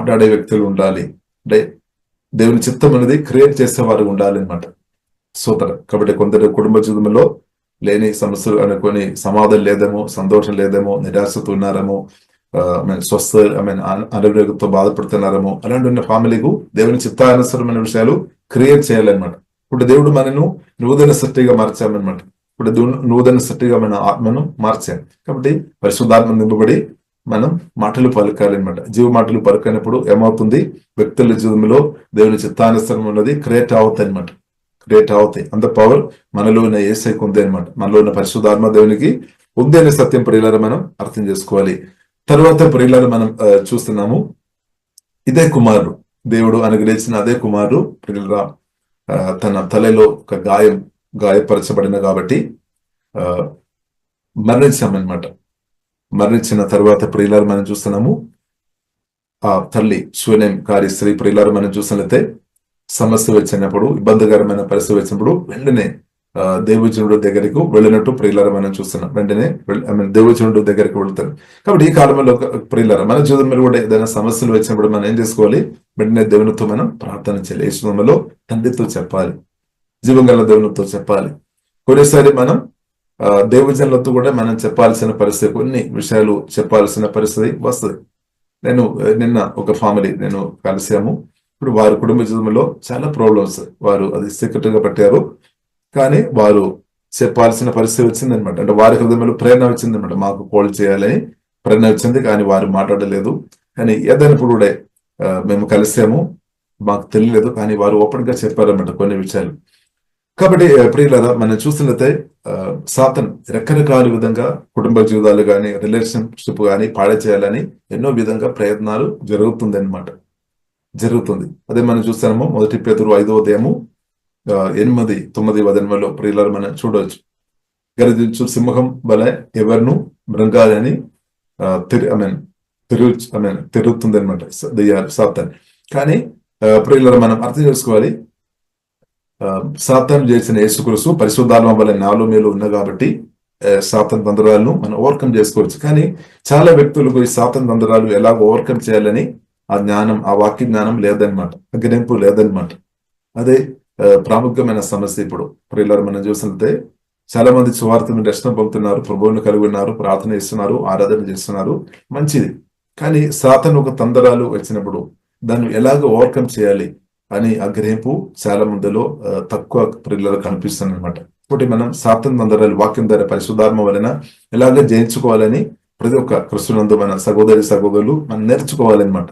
మాట్లాడే వ్యక్తులు ఉండాలి. అంటే దేవుని చిత్తం అనేది క్రియేట్ చేసేవారు ఉండాలి అనమాట. కాబట్టి కొందరు కుటుంబ జీవితంలో లేని సమస్యలు అనుకొని సమాధానం లేదేమో, సంతోషం లేదేమో, నిరాశతో ఉన్నారేమో, అనారోగ్యంతో బాధపడుతున్నారేమో, అలాంటి ఉన్న ఫ్యామిలీకు దేవుని చిత్తానుసరమైన విషయాలు క్రియేట్ చేయాలన్నమాట. ఇప్పుడు దేవుడు మనను నూతన సృష్టిగా మార్చామన్నమాట. ఇప్పుడు నూతన సృష్టిగా మన ఆత్మను మార్చాం. కాబట్టి పరిశుద్ధాత్మ నింపబడి మనం మాటలు పలకాలన్నమాట. జీవ మాటలు పలకనప్పుడు ఏమవుతుంది? వ్యక్తుల జీవితంలో దేవుని చిత్తానుసరం ఉన్నది క్రియేట్ అవుతాయి అనమాట. క్రియేట్ అవుతాయి. అంత పవర్ మనలో ఉన్న యేసయ్యకు ఉంది అనమాట. మనలో ఉన్న పరిశుద్ధాత్మ దేవునికి ఉంది అనే సత్యం ప్రియులారా మనం అర్థం చేసుకోవాలి. తర్వాత ప్రియులారా మనం చూస్తున్నాము, ఇదే కుమారుడు, దేవుడు అనుగ్రహించిన అదే కుమారుడు ప్రియులారా తన తలలో ఒక గాయపరచబడిన కాబట్టి మరణించామన్నమాట. మరణించిన తర్వాత ప్రియులారు మనం చూస్తున్నాము, ఆ తల్లి శూన్యం కారి స్త్రీ ప్రియులారు మనం చూసినట్లయితే సమస్య వచ్చినప్పుడు, ఇబ్బందికరమైన పరిస్థితి వచ్చినప్పుడు వెంటనే దేవజనుడు దగ్గరికి వెళ్ళినట్టు ప్రియులారు మనం చూస్తున్నాం. వెంటనే దేవజనుడు దగ్గరికి వెళ్తారు. కాబట్టి ఈ కాలంలో ప్రియులారు మన జీవితంలో కూడా ఏదైనా సమస్యలు వచ్చినప్పుడు మనం ఏం చేసుకోవాలి? వెంటనే దేవునితో మనం ప్రార్థన చేయాలి. యేసునామములో తండ్రితో చెప్పాలి, జీవంగల దేవునితో చెప్పాలి. కొన్నిసారి మనం దేవజనులతో కూడా మనం చెప్పాల్సిన పరిస్థితి, కొన్ని విషయాలు చెప్పాల్సిన పరిస్థితి వస్తుంది. నేను నిన్న ఒక ఫ్యామిలీ నేను కలిసాము. ఇప్పుడు వారి కుటుంబ జీవితంలో చాలా ప్రాబ్లమ్స్, వారు అది సీక్రెట్ గా పెట్టారు. కానీ వారు చెప్పాల్సిన పరిస్థితి వచ్చిందనమాట. అంటే వారి హృదయంలో ప్రేరణ వచ్చిందనమాట, మాకు కాల్ చేయాలని ప్రేరణ వచ్చింది. కానీ వారు మాట్లాడలేదు. కానీ ఏదైనా కూడా మేము కలిసాము, మాకు తెలియలేదు. కానీ వారు ఓపెన్ గా చెప్పారన్నమాట కొన్ని విషయాలు. కాబట్టి ప్రియులారా మనం చూస్తున్నట్లయితే సాతాను రకరకాల విధంగా కుటుంబ జీవితాలు కానీ, రిలేషన్షిప్ కానీ పాడే చేయాలని ఎన్నో విధంగా ప్రయత్నాలు జరుగుతుంది. అదే మనం చూస్తాము. 1 పేతురు 5వ అధ్యాయము 8, 9 వచనంలో ప్రియులారా మనం చూడవచ్చు. గర్జించు సింహం వలె ఎవరిను మృంగాలని తిరుగుతుంది అనమాట సాతాను. కానీ ప్రియులారా మనం అర్థం చేసుకోవాలి, సాతాను చేసిన యేసుక్రీస్తు పరిశుద్ధాత్మ వల్ల నాలో మేలు ఉన్న కాబట్టి సాతాను తంత్రాలను మనం ఓవర్కమ్ చేసుకోవచ్చు. కానీ చాలా వ్యక్తులకు ఈ సాతాను తంత్రాలు ఎలా ఓవర్కమ్ చేయాలని ఆ జ్ఞానం, ఆ వాక్య జ్ఞానం లేదనమాట, గ్రహింపు లేదనమాట. అదే ప్రాముఖ్యమైన సమస్య. ఇప్పుడు ప్రియులారా మనం చూసినట్లయితే చాలా మంది సువార్తను రక్షణ పొందుతున్నారు, ప్రభువుని కలిగి ఉన్నారు, ప్రార్థన చేస్తున్నారు, ఆరాధన చేస్తున్నారు, మంచిది. కానీ సాతాను ఒక తంత్రాలు వచ్చినప్పుడు దాన్ని ఎలాగ ఓవర్కమ్ చేయాలి అని ఆ గ్రహింపు చాలా మందిలో తక్కువ ప్రియులలో కనిపిస్తుంది అనమాట. కాబట్టి మనం సాతాను తంత్రాలు వాక్యం ద్వారా పరిశుద్ధాత్మ వలన ఎలాగ జయించుకోవాలని ప్రతి ఒక్క క్రిస్తునందు మన సహోదరులు మనం నేర్చుకోవాలన్నమాట.